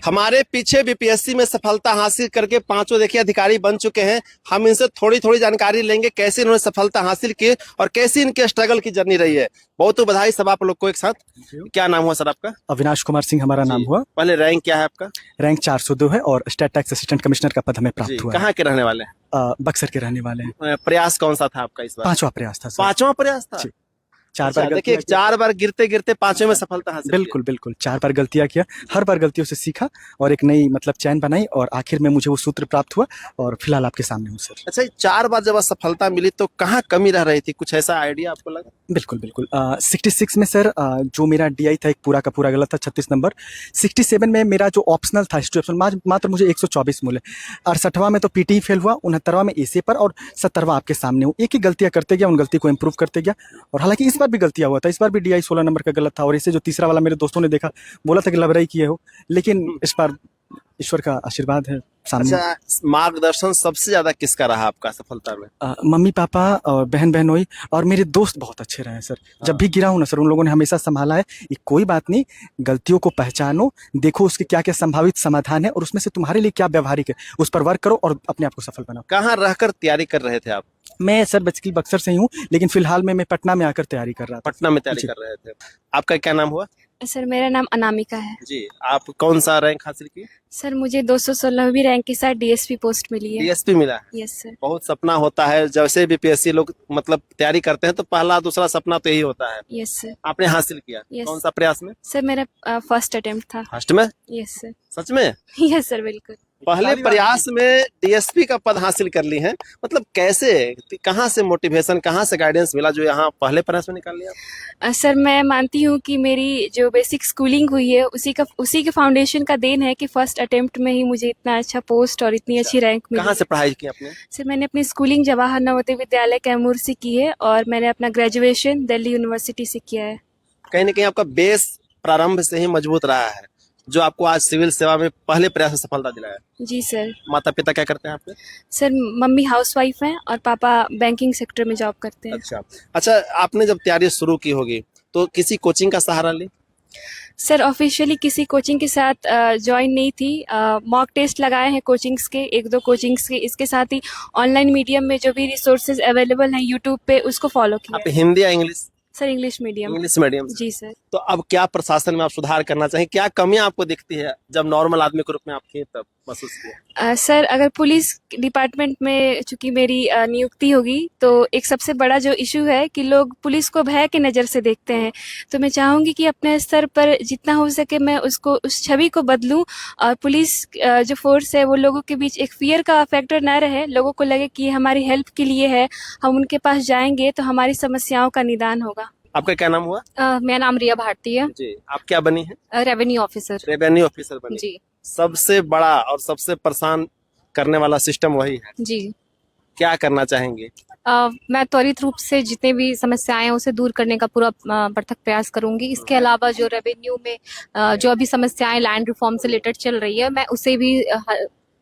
हमारे पीछे बीपीएससी में सफलता हासिल करके पांचों देखिए अधिकारी बन चुके हैं। हम इनसे थोड़ी थोड़ी जानकारी लेंगे कैसे इन्होंने सफलता हासिल की और कैसी इनके स्ट्रगल की जर्नी रही है। बहुत बधाई सब आप लोग को एक साथ। क्या नाम हुआ सर आपका? अविनाश कुमार सिंह हमारा नाम हुआ। पहले रैंक क्या है आपका? रैंक 402 है और स्टेट टैक्स असिस्टेंट कमिश्नर का पद हमें प्राप्त हुआ है। कहाँ के रहने वाले हैं? बक्सर के रहने वाले हैं। प्रयास कौन सा था आपका इस बार? पांचवा प्रयास था सर। पांचवा प्रयास था। 4 बार देखिए 4 बार गिरते गिरते पांचवें में सफलता हासिल। बिल्कुल बिल्कुल 4 बार गलतियां किया, हर बार गलतियों से सीखा और एक नई मतलब चैन बनाई और आखिर में मुझे वो सूत्र प्राप्त हुआ और फिलहाल आपके सामने हूँ सर। अच्छा 4 बार जब सफलता मिली तो कहाँ कमी रह रही थी, कुछ ऐसा आइडिया आपको लगा? बिल्कुल बिल्कुल 66 में सर जो मेरा डीआई था एक पूरा का पूरा गलत था 36 नंबर। 67 में मेरा जो ऑप्शनल था हिस्ट्री ऑप्शनल मात्र मुझे 124 मिले। 68वां में तो पीटी फेल हुआ, 69वां में एसीए पर और 70वां आपके सामने हूँ। एक ही गलतियां करते गया, उन गलती को इम्प्रूव करते गया और हालांकि इस बार भी गलतियां हुआ था। इस बार भी डीआई 16 नंबर का गलत था और इसे जो तीसरा वाला मेरे दोस्तों ने देखा बोला था कि लबराई किए हो, लेकिन इस बार ईश्वर का आशीर्वाद है सामने। अच्छा मार्गदर्शन सबसे ज्यादा किसका रहा आपका सफलता में? मम्मी पापा और बहन बहनोई और मेरे दोस्त बहुत अच्छे रहे हैं सर। जब भी गिरा हूं ना सर उन लोगों ने हमेशा संभाला है। ये कोई बात नहीं, गलतियों को पहचानो, देखो उसके क्या क्या संभावित समाधान है और उसमें से तुम्हारे लिए क्या व्यवहारिक है उस पर वर्क करो और अपने आप को सफल बनाओ। कहाँ रहकर तैयारी कर रहे थे आप? मैं सर बेसिकली बक्सर से ही हूँ, लेकिन फिलहाल मैं पटना में आकर तैयारी कर रहा था। पटना में तैयारी कर रहे थे। आपका क्या नाम हुआ? सर मेरा नाम अनामिका है। जी आप कौन सा रैंक हासिल की? सर मुझे 216वीं रैंक के साथ डीएसपी पोस्ट मिली है। डीएसपी मिला है? Yes sir. बहुत सपना होता है, जैसे भी पीएससी लोग मतलब तैयारी करते हैं तो पहला दूसरा सपना तो यही होता है। Yes sir. आपने हासिल किया? Yes. कौन सा प्रयास में? सर मेरा फर्स्ट अटेम्प्ट था। फर्स्ट में? Yes sir. सच में? यस सर बिल्कुल। पहले प्रयास में डीएसपी का पद हासिल कर ली है, मतलब कैसे, कहाँ से मोटिवेशन, कहाँ से गाइडेंस मिला जो यहाँ पहले प्रयास में निकाल लिया? सर मैं मानती हूँ कि मेरी जो बेसिक स्कूलिंग हुई है उसी के फाउंडेशन का देन है कि फर्स्ट अटेम्प्ट में ही मुझे इतना अच्छा पोस्ट और इतनी अच्छी रैंक मिली। कहाँ से पढ़ाई की आपने? सर मैंने अपनी स्कूलिंग जवाहर नवोदय विद्यालय कैमूर से की है और मैंने अपना ग्रेजुएशन दिल्ली यूनिवर्सिटी से किया है। कहीं ना कहीं आपका बेस प्रारंभ से ही मजबूत रहा है जो आपको आज सिविल सेवा में पहले प्रयास में सफलता दिलाया। जी सर। माता पिता क्या करते हैं आपके? सर मम्मी हाउसवाइफ हैं और पापा बैंकिंग सेक्टर में जॉब करते हैं। अच्छा आपने जब तैयारी शुरू की होगी तो किसी कोचिंग का सहारा ली? सर ऑफिशियली किसी कोचिंग के साथ ज्वाइन नहीं थी। मॉक टेस्ट लगाए हैं कोचिंग्स के, 1-2 कोचिंग्स के। इसके साथ ही ऑनलाइन मीडियम में जो भी रिसोर्सेज अवेलेबल हैं यूट्यूब पे उसको फॉलो किया। आप हिंदी या English? Sir English medium. English medium. जी सर। तो अब क्या प्रशासन में आप सुधार करना चाहिए, क्या कमियां आपको दिखती है जब नॉर्मल आदमी के रूप में आप थे तब महसूस किया? सर अगर पुलिस डिपार्टमेंट में चूंकि मेरी नियुक्ति होगी तो एक सबसे बड़ा जो इशू है कि लोग पुलिस को भय की नज़र से देखते हैं। तो मैं चाहूँगी कि अपने स्तर पर जितना हो सके मैं उसको उस छवि को बदलूं और पुलिस जो फोर्स है वो लोगों के बीच एक फियर का फैक्टर ना रहे। लोगों को लगे कि हमारी हेल्प के लिए है, हम उनके पास जाएंगे तो हमारी समस्याओं का निदान होगा। आपका क्या नाम हुआ? मेरा नाम रिया भारती है जी। आप क्या बनी है? Revenue officer. रेवेन्यू ऑफिसर बनी जी। सबसे बड़ा और सबसे परेशान करने वाला सिस्टम वही है। जी। क्या करना चाहेंगे? मैं त्वरित रूप से जितने भी समस्याएं हैं उसे दूर करने का पूरा भरसक प्रयास करूंगी। इसके अलावा जो रेवेन्यू में जो अभी समस्याएं लैंड रिफॉर्म से रिलेटेड चल रही है मैं उसे भी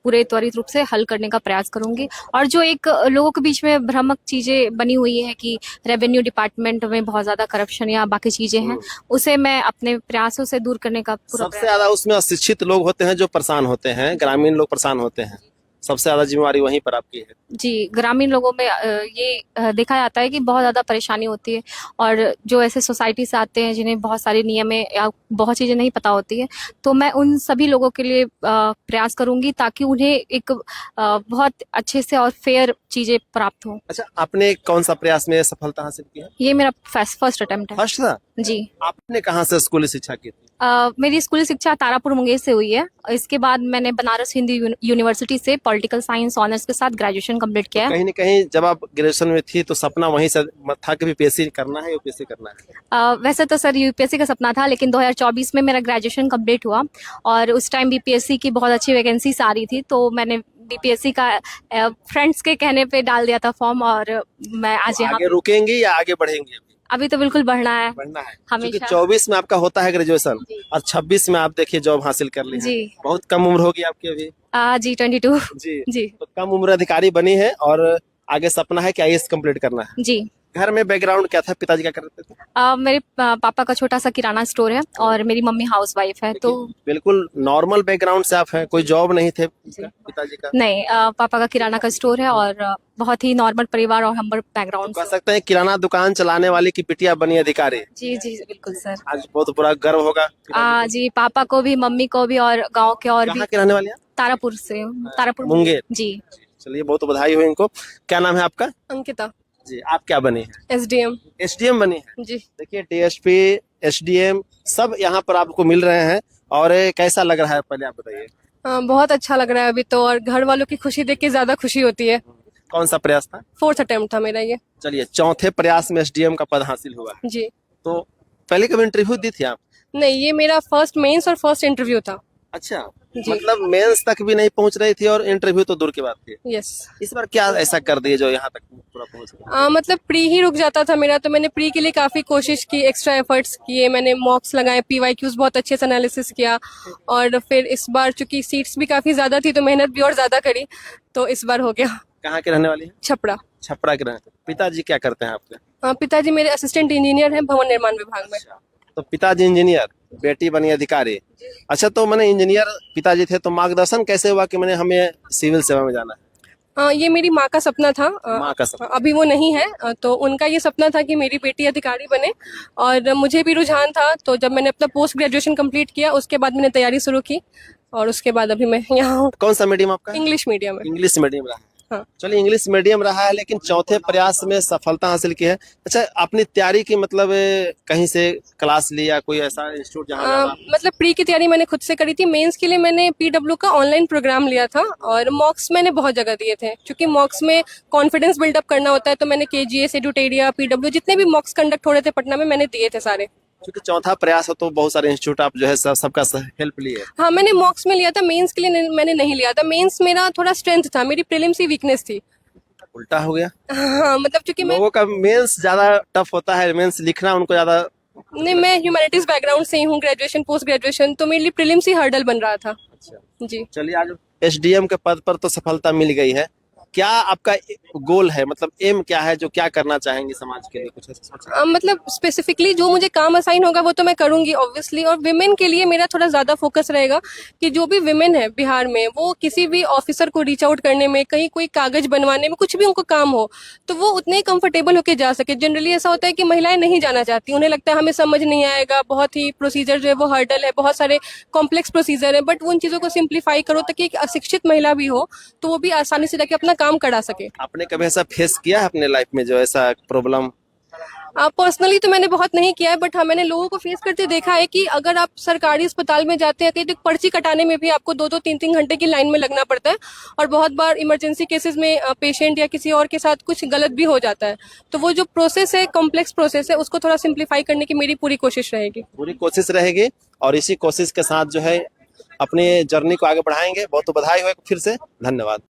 पूरे त्वरित रूप से हल करने का प्रयास करूंगी। और जो एक लोगों के बीच में भ्रामक चीजें बनी हुई है कि रेवेन्यू डिपार्टमेंट में बहुत ज्यादा करप्शन या बाकी चीजें हैं उसे मैं अपने प्रयासों से दूर करने का पूरा सबसे ज्यादा उसमें अशिक्षित लोग होते हैं जो परेशान होते हैं, ग्रामीण लोग परेशान होते हैं, सबसे ज्यादा जिम्मेवारी वहीं पर आपकी है। जी। ग्रामीण लोगों में ये देखा जाता है कि बहुत ज़्यादा परेशानी होती है और जो ऐसे सोसाइटी से आते हैं जिन्हें बहुत सारी नियमें या बहुत चीज़ें नहीं पता होती है तो मैं उन सभी लोगों के लिए प्रयास करूंगी ताकि उन्हें एक बहुत अच्छे से और फेयर चीज़ें प्राप्त हों। अच्छा आपने कौन सा प्रयास में सफलता हासिल की है? ये मेरा फर्स्ट अटेम्प्ट है। फर्स्ट था? जी। आपने कहाँ से स्कूली शिक्षा की थी? मेरी स्कूली शिक्षा तारापुर मुंगेर से हुई है। इसके बाद मैंने बनारस हिंदू यूनिवर्सिटी से पॉलिटिकल साइंस ऑनर्स के साथ ग्रेजुएशन कंप्लीट किया। कहीं न कहीं जब आप ग्रेजुएशन में थी तो सपना वहीं से था कि यूपीएससी करना है, यूपीएससी करना है? वैसे तो सर यूपीएससी का सपना था लेकिन 2024 में मेरा ग्रेजुएशन कंप्लीट हुआ और उस टाइम बीपीएससी की बहुत अच्छी वैकेंसीज आ रही थी तो मैंने बीपीएससी का फ्रेंड्स के कहने पे डाल दिया था फॉर्म और मैं आज यहाँ। आगे रुकेंगी या आगे बढ़ेंगी? अभी तो बिल्कुल बढ़ना है हमेशा। 24 में आपका होता है ग्रेजुएशन और 26 में आप देखिए जॉब हासिल कर ली है। बहुत कम उम्र होगी आपकी अभी। जी 22। जी। जी। तो कम उम्र अधिकारी बनी है और आगे सपना है कि आईएएस कंप्लीट करना है। जी। घर में बैकग्राउंड क्या था, पिताजी क्या करते थे? मेरे पापा का छोटा सा किराना स्टोर है और मेरी मम्मी हाउसवाइफ है। तो बिल्कुल नॉर्मल बैकग्राउंड से आप हैं, कोई जॉब नहीं थे पिताजी का? नहीं, पापा का किराना का स्टोर है और बहुत ही नॉर्मल परिवार और हम्बल बैकग्राउंड कह से। सकते हैं किराना दुकान चलाने वाली की बिटिया बनी अधिकारी। जी जी बिल्कुल सर। आज बहुत बड़ा गर्व होगा। जी, पापा को भी, मम्मी को भी और गांव के और भी। कहाँ के रहने वाले हैं? तारापुर से, तारापुर मुंगेर। जी। चलिए बहुत बधाई हो इनको। क्या नाम है आपका? अंकिता, जी, आप क्या बनी हैं? एसडीएम। एसडीएम बनी है। जी, देखिए डीएसपी, एसडीएम सब यहाँ पर आपको मिल रहे हैं और ये कैसा लग रहा है, पहले आप बताइए। बहुत अच्छा लग रहा है अभी तो, और घर वालों की खुशी देख के ज्यादा खुशी होती है। कौन सा प्रयास था? 4th अटेम्प्ट था मेरा ये। चलिए चौथे प्रयास में एसडीएम का पद हासिल हुआ है। जी, तो पहले कभी इंटरव्यू दी थी आप? नहीं, ये मेरा फर्स्ट मेंस और फर्स्ट इंटरव्यू था। अच्छा, जी। मतलब मेंस तक भी नहीं पहुंच रही थी और इंटरव्यू तो दूर की बात थी। यस। इस बार क्या ऐसा कर दिए जो यहाँ तक पूरा पहुंच गए? मतलब प्री ही रुक जाता था मेरा, तो मैंने प्री के लिए काफी कोशिश की, एक्स्ट्रा एफर्ट्स किए, मैंने मॉक्स लगाए, पीवाईक्यूज बहुत अच्छे से एनालिसिस किया, और फिर इस बार चूंकि सीट्स भी काफी ज्यादा थी तो मेहनत भी और ज्यादा करी, तो इस बार हो गया। कहाँ के रहने वाली है? छपरा। छपरा के रहने। पिताजी क्या करते हैं आपके? पिताजी मेरे असिस्टेंट इंजीनियर हैं भवन निर्माण विभाग में। तो पिताजी इंजीनियर, बेटी बनी अधिकारी। अच्छा, तो मैंने इंजीनियर पिताजी थे, तो मार्गदर्शन कैसे हुआ कि मैंने हमें सिविल सेवा में जाना है? ये मेरी माँ का सपना था। माँ का सपना। अभी वो नहीं है, तो उनका ये सपना था कि मेरी बेटी अधिकारी बने, और मुझे भी रुझान था। तो जब मैंने अपना पोस्ट ग्रेजुएशन कंप्लीट किया, उसके बाद मैंने तैयारी शुरू की, और उसके बाद अभी मैं यहाँ हूँ। कौन सा मीडियम आपका? इंग्लिश मीडियम में। इंग्लिश मीडियम रहा है। हाँ। चलिए इंग्लिश मीडियम रहा है, लेकिन चौथे प्रयास में सफलता हासिल की है। अच्छा, अपनी तैयारी की मतलब कहीं से क्लास ली या कोई ऐसा इंस्टीट्यूट जहाँ मतलब प्री की तैयारी मैंने खुद से करी थी। मेंस के लिए मैंने पीडब्ल्यू का ऑनलाइन प्रोग्राम लिया था, और मॉक्स मैंने बहुत जगह दिए थे, क्योंकि मॉक्स में कॉन्फिडेंस बिल्डअप करना होता है। तो मैंने केजीएस, एडुटेरिया, पीडब्ल्यू, जितने भी मॉक्स कंडक्ट हो रहे थे पटना में, मैंने दिए थे सारे। क्योंकि चौथा प्रयास हो तो बहुत सारे इंस्टीट्यूट आप जो है सबका हेल्प लिए। हाँ, मैंने मॉक्स में लिया था, मेंस के लिए मैंने नहीं लिया था। मेंस मेरा थोड़ा स्ट्रेंथ था, मेरी प्रीलिम्स ही वीकनेस थी। उल्टा हो गया। हाँ, मतलब क्योंकि मैं लोगों का मेंस ज्यादा टफ होता है, मेंस लिखना उनको ज्यादा। नहीं, मैं ह्यूमैनिटीज बैकग्राउंड से ही हूँ, ग्रेजुएशन पोस्ट ग्रेजुएशन, तो मेरे लिए प्रीलिम्स ही हर्डल बन रहा था। अच्छा, जी। चलिए आज एसडीएम के पद पर तो सफलता मिल गई है। क्या आपका गोल है, मतलब एम क्या है, जो क्या करना चाहेंगे समाज के लिए, कुछ ऐसा सोचा? मतलब स्पेसिफिकली जो मुझे काम असाइन होगा वो तो मैं करूंगी ऑब्वियसली, और विमेन के लिए मेरा थोड़ा ज्यादा फोकस रहेगा कि जो भी विमेन है बिहार में, वो किसी भी ऑफिसर को रीच आउट करने में, कहीं कोई कागज बनवाने में, कुछ भी उनको काम हो, तो वो उतने कंफर्टेबल होके जा सके। जनरली ऐसा होता है कि महिलाएं नहीं जाना चाहती, उन्हें लगता है हमें समझ नहीं आएगा, बहुत ही प्रोसीजर जो है वो हर्डल है, बहुत सारे कॉम्प्लेक्स प्रोसीजर है, बट उन चीजों को सिंप्लीफाई करो ताकि एक अशिक्षित महिला भी हो तो वो भी आसानी से जाके अपना काम करा सके। आपने कभी ऐसा फेस किया है अपने लाइफ में, जो ऐसा प्रॉब्लम? पर्सनली तो मैंने बहुत नहीं किया है, बट हाँ, मैंने लोगों को फेस करते देखा है कि अगर आप सरकारी अस्पताल में जाते हैं तो पर्ची कटाने में भी आपको 2-2, 3-3 घंटे की लाइन में लगना पड़ता है, और बहुत बार इमरजेंसी केसेस में पेशेंट या किसी और के साथ कुछ गलत भी हो जाता है। तो वो जो प्रोसेस है, कॉम्प्लेक्स प्रोसेस है, उसको थोड़ा सिंप्लीफाई करने की मेरी पूरी कोशिश रहेगी। पूरी कोशिश रहेगी, और इसी कोशिश के साथ जो है अपनी जर्नी को आगे बढ़ाएंगे। बहुत बधाई हो फिर से, धन्यवाद।